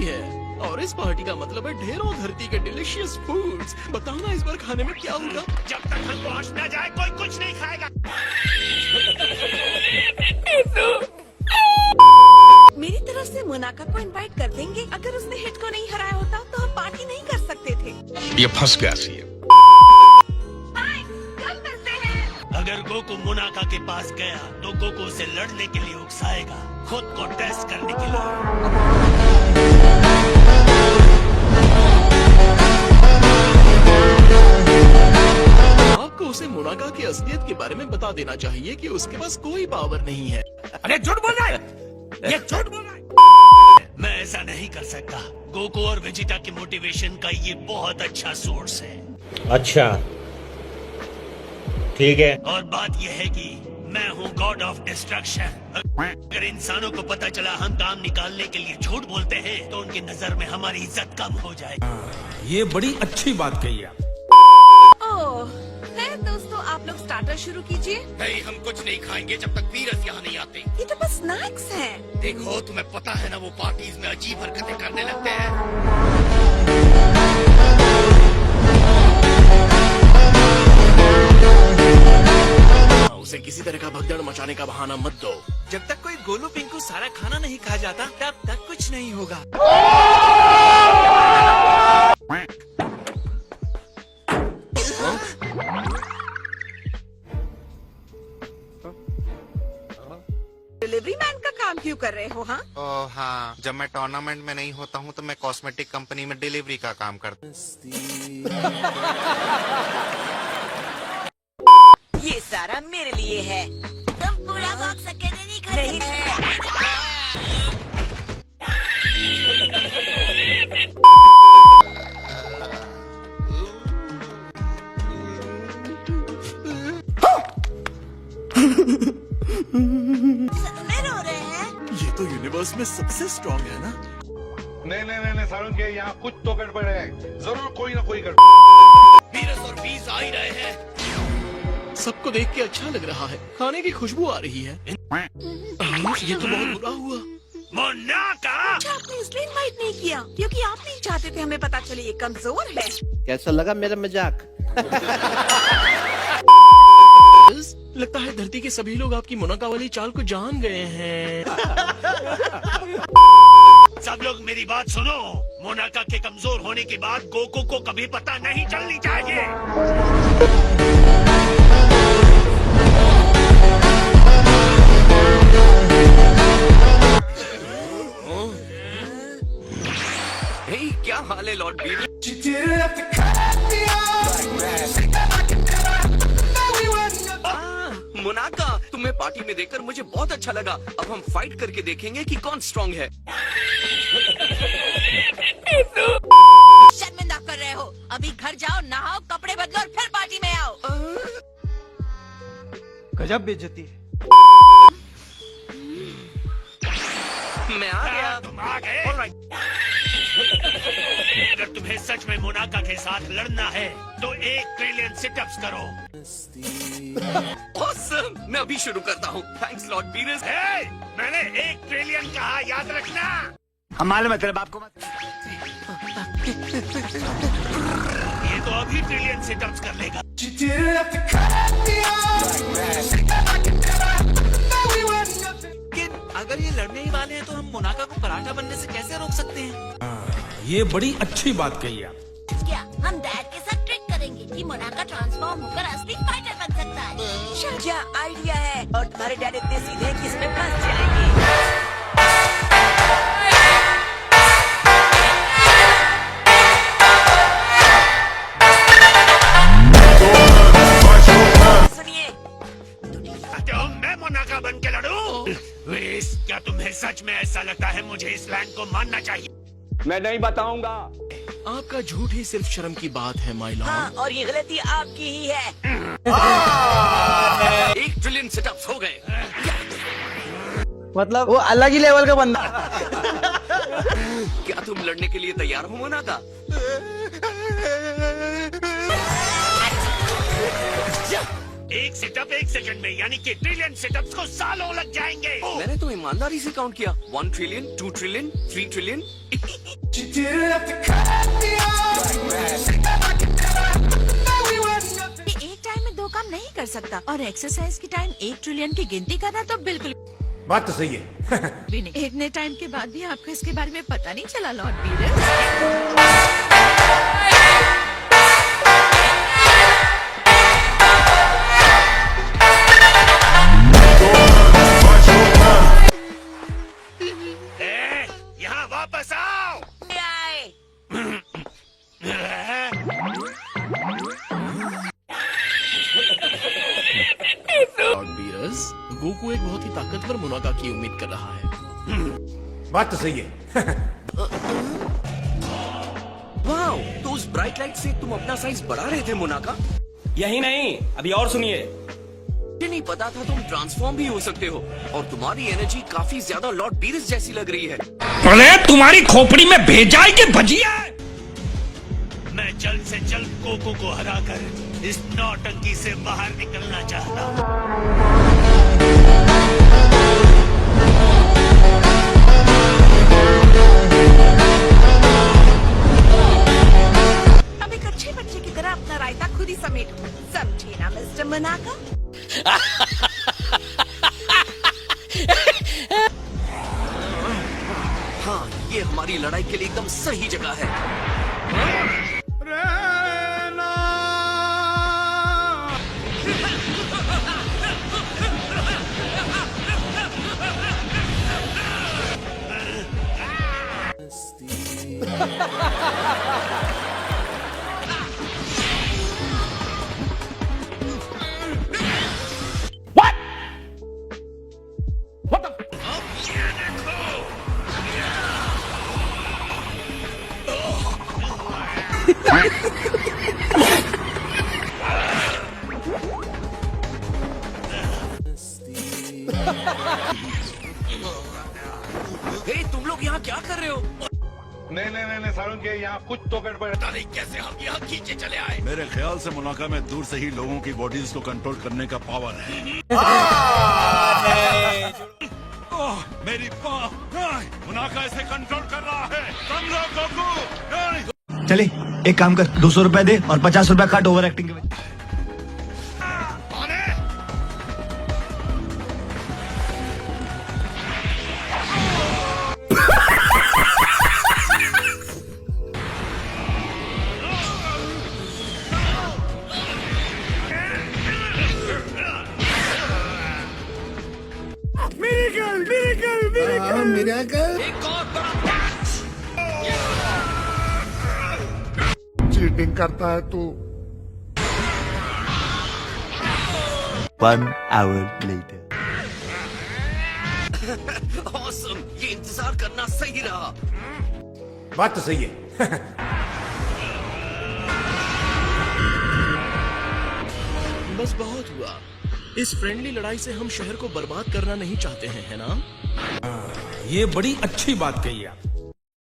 है और इस पार्टी का मतलब है ढेरों धरती के डिलीशियस फूड्स। बताओ ना इस बार खाने में क्या होगा? जब तक हम पहुंच न जाए कोई कुछ नहीं खाएगा। मेरी तरफ से मोनाका को इनवाइट कर देंगे। अगर उसने हिट को नहीं हराया होता तो हम पार्टी नहीं कर सकते थे। ये फंस गया सी है। कल मिलते हैं। अगर गोकू मोनाका के पास गया तो गोकू उसे लड़ने के लिए उकसाएगा, खुद को टेस्ट करने के लिए। आपको उसे मोनाका की असलियत के बारे में बता देना चाहिए कि उसके पास कोई पावर नहीं है। अरे झूठ बोल रहा है, ये झूठ बोल रहा है। मैं ऐसा नहीं कर सकता। गोकू और वेजिटा की मोटिवेशन का ये बहुत अच्छा सोर्स है। अच्छा ठीक है। और बात यह है कि मैं हूँ गॉड ऑफ डिस्ट्रक्शन। अगर इंसानों को पता चला हम काम निकालने के लिए झूठ बोलते हैं तो उनकी नजर में हमारी इज्जत कम हो जाएगी। ये बड़ी अच्छी बात कही आप। ओह, है दोस्तों, आप लोग स्टार्टर शुरू कीजिए। नहीं, हम कुछ नहीं खाएंगे जब तक वीरस यहाँ नहीं आते। ये तो बस स्नैक्स हैं। देखो, तुम्हें पता है ना, वो पार्टीज में अजीब हरकतें करने लगते हैं। उसे किसी तरह का भगदड़ मचाने का बहाना मत दो। जब तक कोई गोलू पिंकू सारा खाना नहीं खा जाता तब तक कुछ नहीं होगा। डिलीवरी मैन का काम क्यों कर रहे हो? हाँ, ओह हाँ, जब मैं टूर्नामेंट में नहीं होता हूँ तो मैं कॉस्मेटिक कंपनी में डिलीवरी का काम करता हूँ। ये सारा मेरे लिए है। तुम पूरा बॉक्स अकेले नहीं खरीद रो रहे हैं। ये तो यूनिवर्स में सबसे स्ट्रांग है ना? नहीं सारुण के यहाँ कुछ तो गड़बड़ है, जरूर कोई ना कोई गड़बड़। वीरस और बीस आ ही रहे हैं। सबको देख के अच्छा लग रहा है, खाने की खुशबू आ रही है। ये तो बहुत बुरा हुआ। मोनाका, अच्छा, आपने इसलिए इनवाइट नहीं किया क्योंकि आप नहीं चाहते थे हमें पता चले ये कमजोर है। कैसा लगा मेरा मजाक? लगता है धरती के सभी लोग आपकी मोनाका वाली चाल को जान गए हैं। सब लोग मेरी बात सुनो। मोनाका के कमजोर होने के बाद गोकू को कभी पता नहीं चलनी चाहिए। क्या हाल है लॉर्ड बीर? मोनाका, तुम्हें पार्टी में देखकर मुझे बहुत अच्छा लगा। अब हम फाइट करके देखेंगे कि कौन स्ट्रांग है। शर्मिंदा कर रहे हो। अभी घर जाओ, नहाओ, कपड़े बदलो और फिर पार्टी में आओ। गजब बेइज्जती है। मैं आ गया। तुम आ गए? अगर तुम्हें सच में मोनाका के साथ लड़ना है तो 1 ट्रिलियन सिटअप्स करो। ऑसम! मैं अभी शुरू करता हूँ। Thanks Lord Beerus. मैंने 1 ट्रिलियन कहा, याद रखना। हम मालूम है तेरे बाप को। ये तो अभी ट्रिलियन सिटअप्स कर लेगा। लेकिन अगर ये लड़ने ही वाले हैं तो हम मोनाका को पराठा बनने से कैसे रोक सकते हैं? ये बड़ी अच्छी बात कही आप। क्या हम डैड के साथ ट्रिक करेंगे कि मोनाका ट्रांसफॉर्म होकर असली फाइटर बन सकता है? क्या आइडिया है। और तुम्हारे डैड इतने सीधे हैं कि इसमें फंस जाएंगे। सुनिए, तो मैं मोनाका बन के लड़ूं? वेस, क्या तुम्हें सच में ऐसा लगता है मुझे इस लैंड को मानना चाहिए? मैं नहीं बताऊंगा। आपका झूठ ही सिर्फ शर्म की बात है माय लॉर्ड। हाँ, और ये गलती आपकी ही है। 1 ट्रिलियन सेटअप्स हो गए। मतलब वो अलग ही लेवल का बंदा। क्या तुम लड़ने के लिए तैयार हो मोनाका? एक सेटअप 1 सेकंड में, यानी कि ट्रिलियन सेटअप्स को सालों लग जाएंगे। मैंने तो ईमानदारी से काउंट किया, 1 ट्रिलियन, 2 ट्रिलियन, 3 ट्रिलियन। एक टाइम में 2 काम नहीं कर सकता, और एक्सरसाइज के टाइम 1 ट्रिलियन की गिनती करना तो बिल्कुल बात तो सही है। भी नहीं। इतने टाइम के बाद भी आपको इसके बारे में पता नहीं चला, लॉर्ड बीरस? यहाँ वापस आओ। लॉर्ड बीरस, गोकू एक बहुत ही ताकतवर मुनाका की उम्मीद कर रहा है। बात तो सही है। वाओ, तो उस ब्राइट लाइट से तुम अपना साइज बढ़ा रहे थे मोनाका? यही नहीं, अभी और सुनिए। मुझे नहीं पता था तुम ट्रांसफॉर्म भी हो सकते हो, और तुम्हारी एनर्जी काफी ज्यादा लॉर्ड बीरस जैसी लग रही है। अरे तुम्हारी खोपड़ी में भेजा के भजिया। मैं जल्द से जल्द गोकू को हराकर इस नौटंकी से बाहर निकलना चाहता हूँ। अब एक अच्छे बच्चे की तरह अपना रायता खुद ही समेटो, समझे ना मिस्टर मोनाका? हाँ, ये हमारी लड़ाई के लिए एकदम सही जगह है। हे, तुम लोग यहाँ क्या कर रहे हो? नहीं सारुण के यहाँ कुछ तो गड़बड़ है। पता नहीं कैसे हम यहाँ खींचे चले आए। मेरे ख्याल से मुनाका में दूर से ही लोगों की बॉडीज को कंट्रोल करने का पावर है। ओह, मेरी मुनाका इसे कंट्रोल कर रहा है। समझो गोकू। चले एक काम कर, 200 रुपए दे और 50 रुपए काट ओवर एक्टिंग के वजह। चीटिंग करता है तू। 1 hour later. Awesome, ये इंतजार करना सही रहा। बात तो सही है। बस बहुत हुआ। इस फ्रेंडली लड़ाई से हम शहर को बर्बाद करना नहीं चाहते हैं, है ना? ये बड़ी अच्छी बात कही आप।